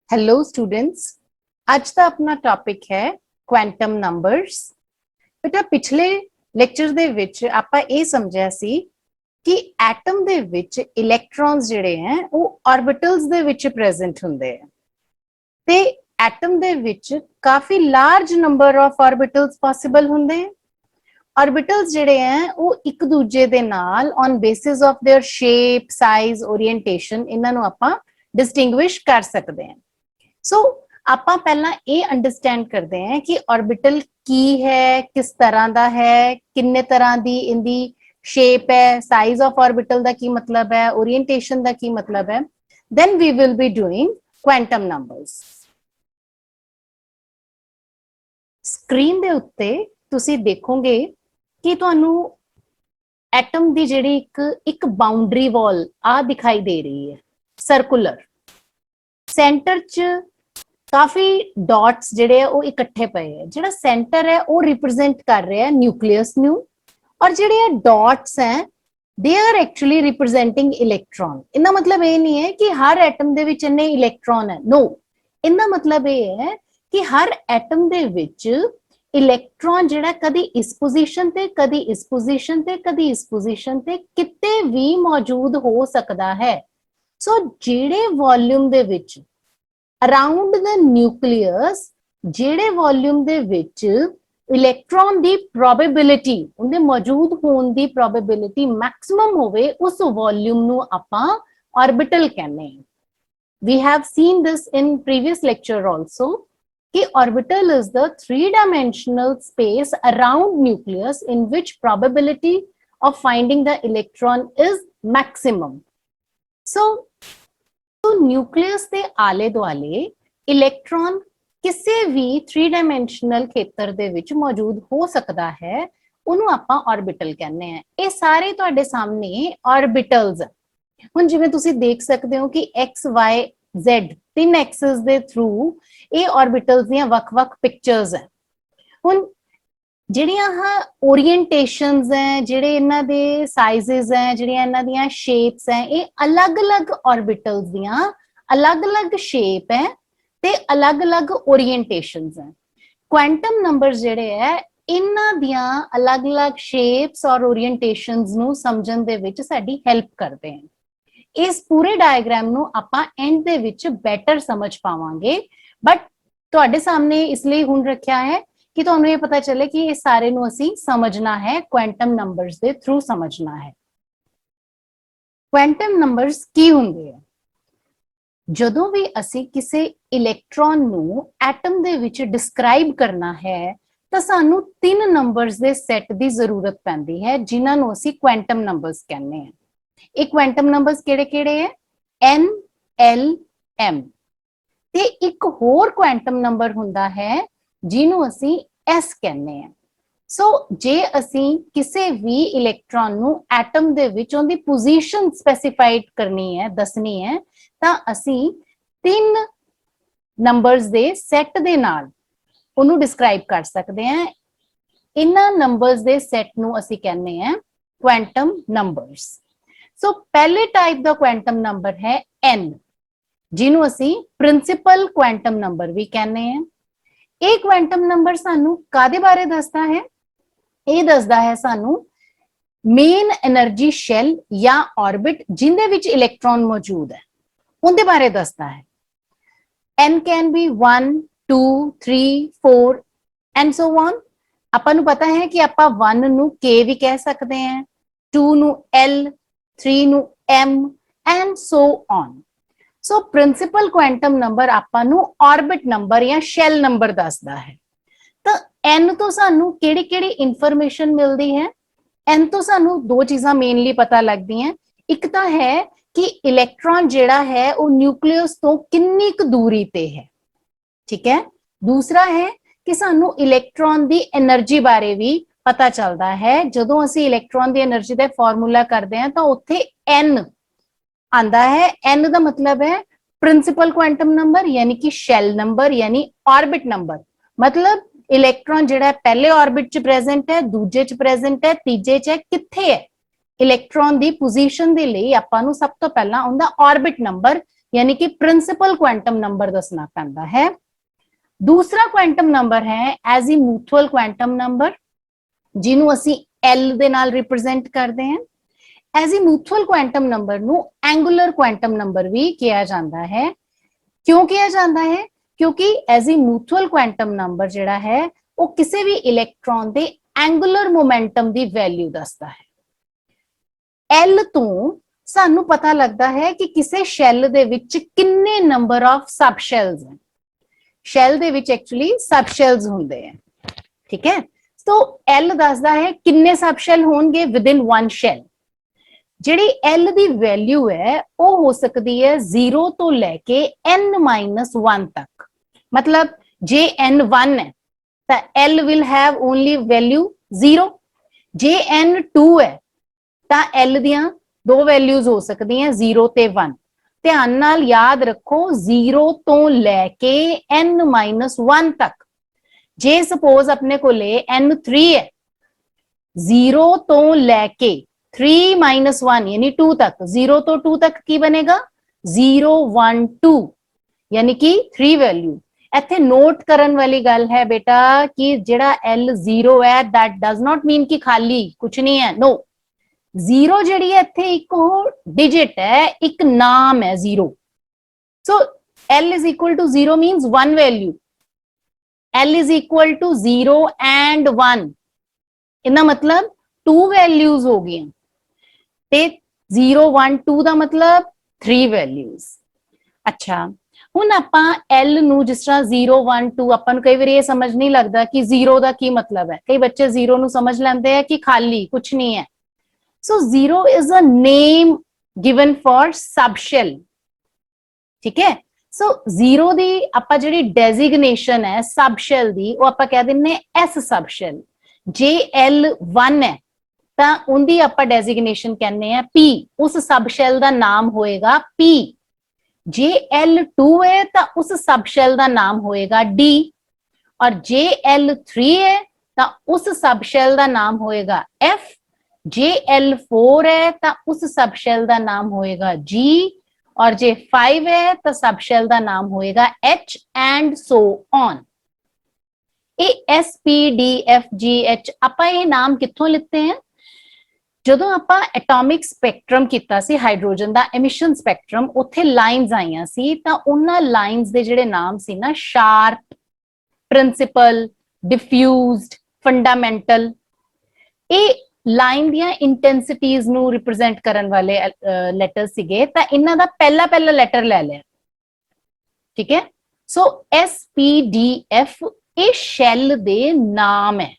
Hello students, आज का अपना टॉपिक है क्वांटम नंबर्स। बेटा पिछले लेक्चर दे विच आपां ये समझिया सी कि एटम दे विच इलैक्ट्रॉन्स जिहड़े हैं वो ऑर्बिटल्स दे विच प्रेजेंट हुंदे हैं ते एटम दे विच काफी large number of orbitals possible हुंदे हैं। ऑर्बिटल्स जिहड़े हैं वो एक दूजे दे नाल on basis of their shape, size, orientation इन्हां नूं आपां डिस्टिंग्विश कर सकते हैं। सो ਆਪਾਂ ਪਹਿਲਾਂ ਇਹ ਅੰਡਰਸਟੈਂਡ ਕਰਦੇ ਹਾਂ ਕਿ ऑर्बिटल ਕੀ ਹੈ, ਕਿਸ ਤਰ੍ਹਾਂ ਦਾ ਹੈ, ਕਿੰਨੇ ਤਰ੍ਹਾਂ ਦੀ ਇਹਦੀ ਸ਼ੇਪ ਹੈ, ਸਾਈਜ਼ ਆਫ ऑर्बिटल ਦਾ ਕੀ ਮਤਲਬ ਹੈ, ओरिएंटेशन ਦਾ ਕੀ ਮਤਲਬ ਹੈ। then we will be doing quantum numbers। Screen ਦੇ ਉੱਤੇ ਤੁਸੀਂ ਦੇਖੋਗੇ ਕਿ ਤੁਹਾਨੂੰ ਐਟਮ ਦੀ ਜਿਹੜੀ ਇੱਕ ਬਾਉਂਡਰੀ ਵਾਲ ਆ ਦਿਖਾਈ ਦੇ ਰਹੀ ਹੈ, ਸਰਕੂਲਰ। ਸੈਂਟਰ 'ਚ काफी डॉट्स जिहड़े वो इकट्ठे पे है। जिहड़ा सेंटर है वो रिप्रेजेंट कर रहा है न्यूक्लियस न्यू, और जिहड़े डॉट्स हैं they are actually representing electron. इनका मतलब ये नहीं है कि हर एटम दे विच इन्ने इलैक्ट्रॉन है, नो। इनका मतलब ये है कि हर एटम दे विच इलैक्ट्रॉन जिहड़ा कदी इस पोजीशन ते, कदी इस पोजीशन ते, कदी इस पोजीशन ते किते भी मौजूद हो सकता है। सो जिहड़े volume they which around the nucleus जेड़े वॉल्यूम दे विच इलैक्ट्रॉन दी प्रोबेबिलिटी उनके मौजूद होने दी प्रोबेबिलिटी मैक्सिमम होवे, उस वॉल्यूम नू आपां ऑर्बिटल कहने हैं। We have seen this in previous lecture also कि orbital is the 3-dimensional space around nucleus in which probability of finding the electron is maximum। So तो न्यूक्लियस के आले दुआले इलैक्ट्रॉन किसी भी 3-dimensional खेतर दे विच मौजूद हो सकता है, उन्होंने आपां ऑर्बिटल कहने हैं। ये सारे तुहाडे सामने ऑर्बिटल्स हैं। हुण जिवें तुसीं देख सकते हो कि एक्स वाई जेड 3 एक्सिस दे थ्रू ये ऑर्बिटल्स दीयां वख-वख पिक्चर्स हैं। हुण ਜਿਹੜੀਆਂ ओरिएंटेशंस हैं, ਜਿਹੜੇ ਇਹਨਾਂ ਦੇ ਸਾਈਜ਼ਸ हैं, ਜਿਹੜੀਆਂ ਇਹਨਾਂ ਦੀਆਂ ਸ਼ੇਪਸ हैं, ਇਹ ਅਲੱਗ-ਅਲੱਗ ऑर्बिटल्स ਦੀਆਂ ਅਲੱਗ-ਅਲੱਗ ਸ਼ੇਪ ਹੈ ਤੇ ਅਲੱਗ-ਅਲੱਗ ओरिएंटेशंस हैं। ਕੁਆਂਟਮ ਨੰਬਰਸ ਜਿਹੜੇ ਹੈ ਇਹਨਾਂ ਦੀਆਂ ਅਲੱਗ-ਅਲੱਗ ਸ਼ੇਪਸ ਔਰ ओरिएंटेशंस ਨੂੰ ਸਮਝਣ ਦੇ ਵਿੱਚ ਸਾਡੀ ਹੈਲਪ ਕਰਦੇ हैं। ਇਸ ਪੂਰੇ ਡਾਇਗਰਾਮ ਨੂੰ ਆਪਾਂ ਐਂਡ ਦੇ ਵਿੱਚ ਬੈਟਰ ਸਮਝ ਪਾਵਾਂਗੇ, ਬਟ ਤੁਹਾਡੇ ਸਾਹਮਣੇ ਇਸ ਲਈ ਹੁਣ ਰੱਖਿਆ ਹੈ कि तो ये पता चले कि ये सारे नू असी समझना है, क्वांटम नंबर्स दे थ्रू समझना है। क्वांटम नंबर्स की हुंदे है? जदों भी असी किसी इलैक्ट्रॉन नू एटम दे विच डिस्क्राइब करना है तो सानू 3 नंबर्स दे सेट दी जरूरत पैंदी है, जिन्हां नू असी क्वांटम नंबर्स कहने हैं। ये क्वांटम नंबर्स केड़े-केड़े है? N, L, M। ते एक होर क्वांटम नंबर हुंदा है जिन्हों असी S कहने हैं। सो जे असी किसी भी इलैक्ट्रॉन नू एटम दे विच उनदी पोजीशन स्पेसिफाइड करनी है, दसनी है, तां असी 3 नंबर्स दे सेट दे नाल उन्हों डिस्क्राइब कर सकते हैं। इन्हां नंबर्स दे सेट नू असी कहने हैं क्वांटम नंबर्स। सो पहले टाइप दा क्वांटम नंबर है N, जिन्हों असी प्रिंसिपल क्वांटम नंबर भी कहने हैं। ਇਹ ਕੁਆਂਟਮ ਨੰਬਰ ਸਾਨੂੰ ਕਾਦੇ ਬਾਰੇ ਦੱਸਦਾ ਹੈ? ਇਹ ਦੱਸਦਾ ਹੈ ਸਾਨੂੰ ਮੇਨ એનર્ਜੀ ਸ਼ੈਲ ਜਾਂ ऑर्बिट ਜਿੰਦੇ ਵਿੱਚ ਇਲੈਕਟ੍ਰੋਨ ਮੌਜੂਦ ਹੈ, ਉਹਦੇ ਬਾਰੇ ਦੱਸਦਾ ਹੈ। n can be 1 2 3 4 and so on। ਆਪਾਂ ਨੂੰ ਪਤਾ ਹੈ ਕਿ ਆਪਾਂ 1 ਨੂੰ k ਵੀ ਕਹਿ ਸਕਦੇ ਹਾਂ, 2 ਨੂੰ l, 3 ਨੂੰ m and so on। So principal quantum number आपां नू ऑर्बिट नंबर या शैल नंबर दसदा है। तो एन तो सानू केड़ी-केड़ी इंफॉर्मेशन मिलती है? एन तो सानू 2 चीज़ां मेनली पता लगदी हैं। एक तो है कि इलैक्ट्रॉन जिहड़ा है वो न्यूक्लियस तो किन्नी क दूरी ते है, ठीक है। दूसरा है कि सानू इलैक्ट्रॉन दी एनर्जी बारे भी पता चलता है। जदों असीं इलैक्ट्रॉन दी एनर्जी दा फॉर्मूला करते हैं तो उत्थे एन आंदा है। एन का मतलब है प्रिंसिपल क्वांटम नंबर यानी कि शैल नंबर यानी ऑर्बिट नंबर। मतलब इलैक्ट्रॉन जिहड़ा पहले ऑर्बिट च प्रेजेंट है, दूजे च प्रेजेंट है, तीजे च है, कित्थे है। इलैक्ट्रॉन दी पोजीशन दे लई आपां नूं सब तो पहला उनदा ऑर्बिट नंबर यानी कि प्रिंसिपल क्वांटम नंबर दसना पैंदा है। दूसरा क्वांटम नंबर है एजीमुथुअल क्वांटम नंबर, जिन्हों असी एल दे नाल रिप्रेजेंट करते हैं। एजीमुथुअल क्वांटम नंबर नू एंगुलर क्वांटम नंबर भी किया जाता है। क्यों किया जाता है? क्योंकि एजीमुथुअल क्वांटम नंबर जिहड़ा है वो किसी भी इलेक्ट्रॉन दे एंगुलर मोमेंटम दी वैल्यू दसदा है। एल तो सानू पता लगता है कि किसी शैल दे विच किन्ने नंबर ऑफ सब शैल्स हैं। शैल दे विच एक्चुअली सब शैल्स हुंदे हैं, ठीक है। तो एल दसदा है किन्ने सब शैल होंगे विद इन वन शैल। जिहड़ी एल दी वैल्यू है वो हो सकती है 0 तो लैके n-1 तक। मतलब जे n 1 है तो L will have only value 0। J n 2 है तो एल दियां दो वैल्यूज हो सकती हैं 0 ते 1। ध्यान नाल याद रखो 0 तो लैके n-1 तक। जे सपोज अपने को n3 है, 0 तो लैके 3-1 यानी 2 तक, 0 तो 2 तक की बनेगा 0 1 2 यानी कि 3 वैल्यू। इत्थे नोट करन वाली गल है बेटा कि जेड़ा L 0 है दैट डज नॉट मीन कि खाली कुछ नहीं है। नो, 0 जिहड़ी है इत्थे एक डिजिट है, एक नाम है 0। सो L is equal to 0 means one value. L is equal to 0 and 1। इना मतलब 2 वैल्यूज हो गई ते 0 1 2 ਦਾ मतलब 3 वैल्यूज। अच्छा, हुण आपां L ਨੂੰ जिस तरह 0 1 2 ਆਪਾਂ ਨੂੰ कई बार ये समझ नहीं लगता कि 0 ਦਾ ਕੀ मतलब है। कई बच्चे 0 ਨੂੰ समझ ਲੈਂਦੇ हैं कि खाली कुछ नहीं है। So 0 is a name given for subshell, ठीक है। सो 0 दी आपां जिहड़ी डेजिग्नेशन है सबशेल दी वो आपां कह दिंने एस सबशेल। जे L 1 है ਤਾਂ ਉਹਦੀ ਆਪਾਂ ਡੈਜ਼ਿਗਨੇਸ਼ਨ ਕਹਿੰਦੇ ਆ P, ਉਸ ਸਬ ਸ਼ੈਲ ਦਾ ਨਾਮ ਹੋਏਗਾ P। ਜੇ L2 ਹੈ ਤਾਂ ਉਸ ਸਬ ਸ਼ੈਲ ਦਾ ਨਾਮ ਹੋਏਗਾ D, ਔਰ ਜੇ L3 ਹੈ ਤਾਂ ਉਸ ਸਬ ਸ਼ੈਲ ਦਾ ਨਾਮ ਹੋਏਗਾ F। ਜੇ L4 ਹੈ ਤਾਂ ਉਸ ਸਬ ਸ਼ੈਲ ਦਾ ਨਾਮ ਹੋਏਗਾ G, और जे 5 है तो सब शेल का नाम होएगा H and so on. S P D F G H आपां ये नाम कित्थों लिते हैं? जदों आपां एटॉमिक स्पैक्ट्रम कीता सी हाइड्रोजन दा एमिशन स्पैक्ट्रम, उत्थे लाइन्स आईयां सी तां उन्हां लाइन्स दे जिहड़े नाम सी ना शार्प, प्रिंसिपल, डिफ्यूज्ड, फंडामेंटल, ये लाइन दियां इंटेंसिटीज नू रिप्रेजेंट करन वाले लेटर सीगे। तां इन्हां दा पहला पहला लेटर ले लिया, ठीक है। सो एस पी डी एफ ये शैल दे नाम है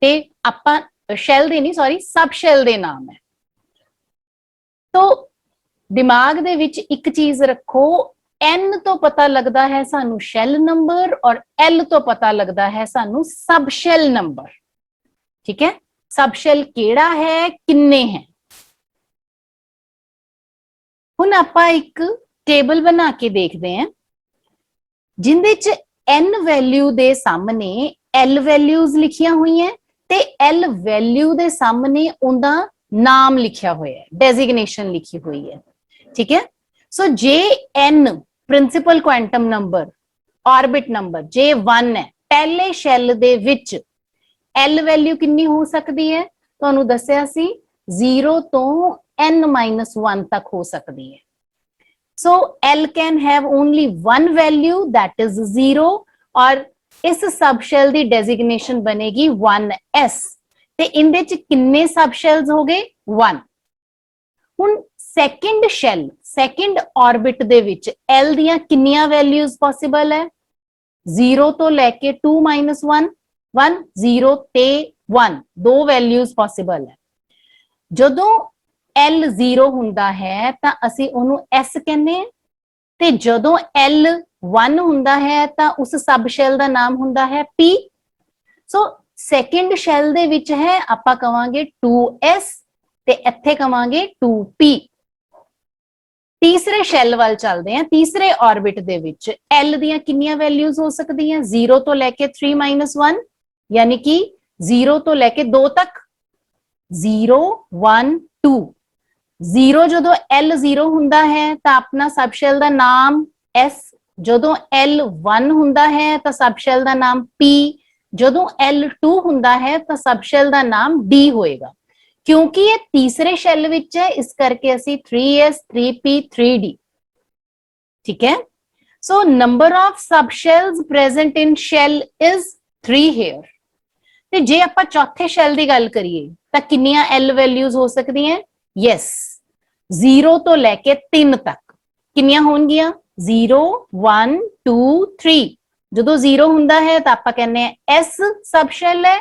ते आपां शैल दे नहीं सॉरी सब शैल दे नाम है। तो दिमाग दे विच एक चीज रखो, एन तो पता लगता है सानू शैल नंबर और एल तो पता लगता है सानू सब शैल नंबर, ठीक है। सब शैल केड़ा है, किन्ने हैं। हुण आपां एक टेबल बना के देखते हैं जिंदे च एन वैल्यू दे सामने एल वैल्यूज लिखियां हुई हैं ते एल वैल्यू दे सामने उनका नाम लिखा हुआ है, डेजिग्नेशन लिखी हुई है, ठीक है। सो जे n principal quantum number orbit number जे 1 है, पहले शैल दे विच एल वैल्यू कितनी हो सकती है? तो दसिया सी 0 तो n-1 तक हो सकती है। सो L can have only one value that is 0 और इस सब शैल की डेजिग्नेशन बनेगी 1s। ते इंदे च किन्ने सब शैल्स हो गए? 1। हुण सैकेंड शैल सैकेंड ऑर्बिट दे विच L दियां किन्नियां वैल्यूज पॉसिबल है? 0 तो लैके 2-1 1 0 ते 1 दो वैल्यूज पॉसिबल है। जदों L 0 हुंदा है तां असी ओनू S कहने हैं ते जदों L 1 हुंदा है तां उस सब शैल दा नाम हुंदा है P। सो सैकेंड शैल दे विच है आपां कवांगे 2S ते इत्थे कवांगे 2P। तीसरे शैल वाल चलते हैं, तीसरे ऑर्बिट दे विच L दियां किन्नियां वैल्यूज हो सकती हैं? 0 तो लैके 3-1 यानी कि 0 तो लेके 2 तक 0 1 2। 0 ਜਦੋਂ L 0 ਹੁੰਦਾ ਹੈ ਤਾਂ ਆਪਣਾ सबशेल ਦਾ ਨਾਮ S, ਜਦੋਂ L 1 ਹੁੰਦਾ ਹੈ ਤਾਂ सबशेल ਦਾ ਨਾਮ P, ਜਦੋਂ L 2 ਹੁੰਦਾ ਹੈ ਤਾਂ सबशेल ਦਾ ਨਾਮ D ਹੋਏਗਾ। ਕਿਉਂਕਿ ਇਹ ਤੀਸਰੇ ਸ਼ੈਲ ਵਿੱਚ ਹੈ, ਇਸ ਕਰਕੇ ਅਸੀਂ 3S 3P 3D। ठीक है, so number of subshells present in shell is 3 here। ਤੇ ਜੇ ਆਪਾਂ ਚੌਥੇ ਸ਼ੈਲ ਦੀ ਗੱਲ ਕਰੀਏ ਤਾਂ ਕਿੰਨੀਆਂ L ਵੈਲਿਊਜ਼ ਹੋ ਸਕਦੀਆਂ? ਯੈਸ, 0 ਤੋਂ ਲੈ ਕੇ 3 ਤੱਕ ਕਿੰਨੀਆਂ ਹੋਣਗੀਆਂ? 0 1 2 3। ਜਦੋਂ 0 ਹੁੰਦਾ ਹੈ ਤਾਂ ਆਪਾਂ ਕਹਿੰਦੇ ਆ S सबशेल है,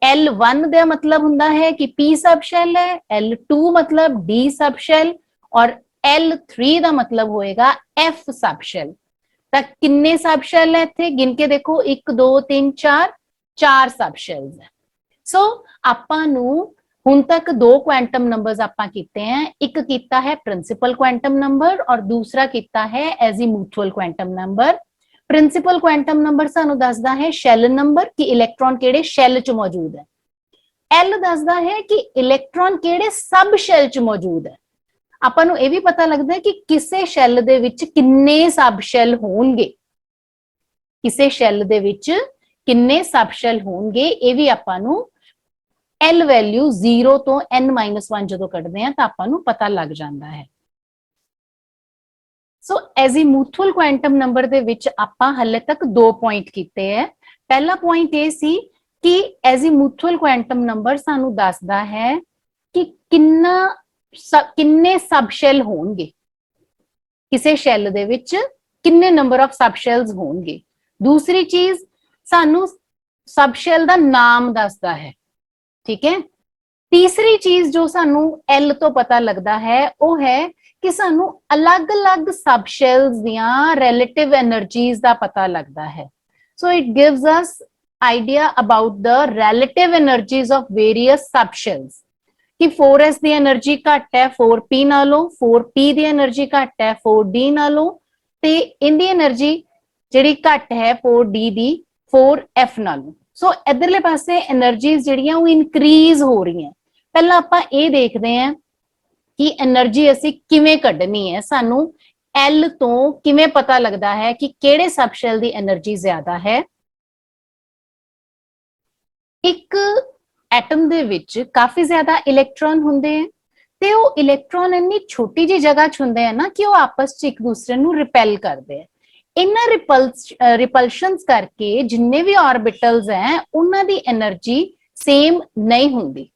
L1 ਦਾ ਮਤਲਬ ਹੁੰਦਾ ਹੈ ਕਿ P सबशेल है, L2 मतलब D सबशेल और L3 ਦਾ ਮਤਲਬ ਹੋਏਗਾ F सबशेल। ਤਾਂ ਕਿੰਨੇ सबशेल ਹੈ ਇੱਥੇ? ਗਿਣ ਕੇ ਦੇਖੋ, 1 2 3 4, 4 सबशेल्स ਹੈ। ਸੋ ਆਪਾਂ ਨੂੰ ਹੁਣ ਤੱਕ ਦੋ ਕੁਆਂਟਮ ਨੰਬਰਸ ਆਪਾਂ ਕੀਤੇ हैं, ਇੱਕ ਕੀਤਾ ਹੈ ਪ੍ਰਿੰਸੀਪਲ ਕੁਆਂਟਮ ਨੰਬਰ ਔਰ ਦੂਸਰਾ ਕੀਤਾ ਹੈ azimuthal quantum number. Principal quantum number ਸਾਨੂੰ ਦੱਸਦਾ ਹੈ ਸ਼ੈਲ ਨੰਬਰ, ਕਿ ਇਲੈਕਟ੍ਰੋਨ ਕਿਹੜੇ ਸ਼ੈਲ ਚ ਮੌਜੂਦ ਹੈ। L ਦੱਸਦਾ ਹੈ ਕਿ ਇਲੈਕਟ੍ਰੋਨ ਕਿਹੜੇ ਸਬ ਸ਼ੈਲ ਚ ਮੌਜੂਦ ਹੈ। ਆਪਾਂ ਨੂੰ ਇਹ ਵੀ ਪਤਾ ਲੱਗਦਾ ਹੈ ਕਿ ਕਿਸੇ ਸ਼ੈਲ ਦੇ ਵਿੱਚ ਕਿੰਨੇ ਸਬ ਸ਼ੈਲ ਹੋਣਗੇ, ਕਿਸੇ ਸ਼ੈਲ ਦੇ ਵਿੱਚ ਕਿੰਨੇ ਸਬ ਸ਼ੈਲ ਹੋਣਗੇ, ਇਹ ਵੀ ਆਪਾਂ ਨੂੰ L ਵੈਲਿਊ 0 ਤੋਂ n-1 ਜਦੋਂ ਕੱਢਦੇ ਆ ਤਾਂ ਆਪਾਂ ਨੂੰ ਪਤਾ ਲੱਗ ਜਾਂਦਾ ਹੈ। ਸੋ ਐਜ਼ੀਮੂਥੁਅਲ ਕੁਆਂਟਮ ਨੰਬਰ ਦੇ ਵਿੱਚ ਆਪਾਂ ਹਲੇ ਤੱਕ 2 ਪੁਆਇੰਟ ਕੀਤੇ ਹੈ। ਪਹਿਲਾ ਪੁਆਇੰਟ ਇਹ ਸੀ ਕਿ ਐਜ਼ੀਮੂਥੁਅਲ ਕੁਆਂਟਮ ਨੰਬਰ ਸਾਨੂੰ ਦੱਸਦਾ ਹੈ ਕਿ ਕਿੰਨੇ ਸਬ ਸ਼ੈਲ ਹੋਣਗੇ, ਕਿਸੇ ਸ਼ੈਲ ਦੇ ਵਿੱਚ ਕਿੰਨੇ ਨੰਬਰ ਆਫ ਸਬ ਸ਼ੈਲਸ ਹੋਣਗੇ। ਦੂਸਰੀ ਚੀਜ਼ ਸਾਨੂੰ ਸਬ ਸ਼ੈਲ ਦਾ ਨਾਮ ਦੱਸਦਾ ਹੈ, ਠੀਕ ਹੈ। ਤੀਸਰੀ ਚੀਜ਼ ਜੋ ਸਾਨੂੰ L ਤੋਂ ਪਤਾ ਲੱਗਦਾ ਹੈ ਉਹ ਹੈ ਕਿ ਸਾਨੂੰ ਅਲੱਗ-ਅਲੱਗ ਸਬ ਸ਼ੈਲਸ ਦੀਆਂ ਰਿਲੇਟਿਵ એનર્ਜੀਜ਼ ਦਾ ਪਤਾ ਲੱਗਦਾ ਹੈ। So it gives us idea about the relative energies of various sub shells, ਕਿ 4s ਦੀ એનર્ਜੀ ਘੱਟ ਹੈ 4p ਨਾਲੋਂ, 4p ਦੀ એનર્ਜੀ ਘੱਟ ਹੈ 4d ਨਾਲੋਂ, ਤੇ ਇਹਦੀ એનર્ਜੀ ਜਿਹੜੀ ਘੱਟ ਹੈ 4d ਦੀ 4f ਨਾਲੋਂ। ਸੋ ਇਧਰਲੇ ਪਾਸੇ એનર્ਜੀਜ਼ ਜਿਹੜੀਆਂ ਉਹ ਇਨਕਰੀਜ਼ ਹੋ ਰਹੀਆਂ। ਪਹਿਲਾਂ ਆਪਾਂ ਇਹ ਦੇਖਦੇ ਹਾਂ ਕਿ એનર્ਜੀ ਅਸੀਂ ਕਿਵੇਂ ਕੱਢਣੀ ਹੈ, ਸਾਨੂੰ L ਤੋਂ ਕਿਵੇਂ ਪਤਾ ਲੱਗਦਾ ਹੈ ਕਿ ਕਿਹੜੇ ਸਬ ਸ਼ੈਲ ਦੀ એનર્ਜੀ ਜ਼ਿਆਦਾ ਹੈ। ਇੱਕ ਐਟਮ ਦੇ ਵਿੱਚ ਕਾਫੀ ਜ਼ਿਆਦਾ ਇਲੈਕਟ੍ਰੋਨ ਹੁੰਦੇ ਆ ਤੇ ਉਹ ਇਲੈਕਟ੍ਰੋਨ ਇੰਨੀ ਛੋਟੀ ਜਿਹੀ ਜਗ੍ਹਾ 'ਚ ਹੁੰਦੇ ਆ ਨਾ ਕਿ ਉਹ ਆਪਸ 'ਚ ਇੱਕ ਦੂਸਰੇ ਨੂੰ ਰਿਪੈਲ ਕਰਦੇ ਆ। ਇਹਨਾਂ ਰਿਪਲਸ਼ਨਸ ਕਰਕੇ ਜਿੰਨੇ ਵੀ ਆਰਬਿਟਲਸ ਹੈ ਉਹਨਾਂ ਦੀ એનર્ਜੀ ਸੇਮ ਨਹੀਂ ਹੁੰਦੀ।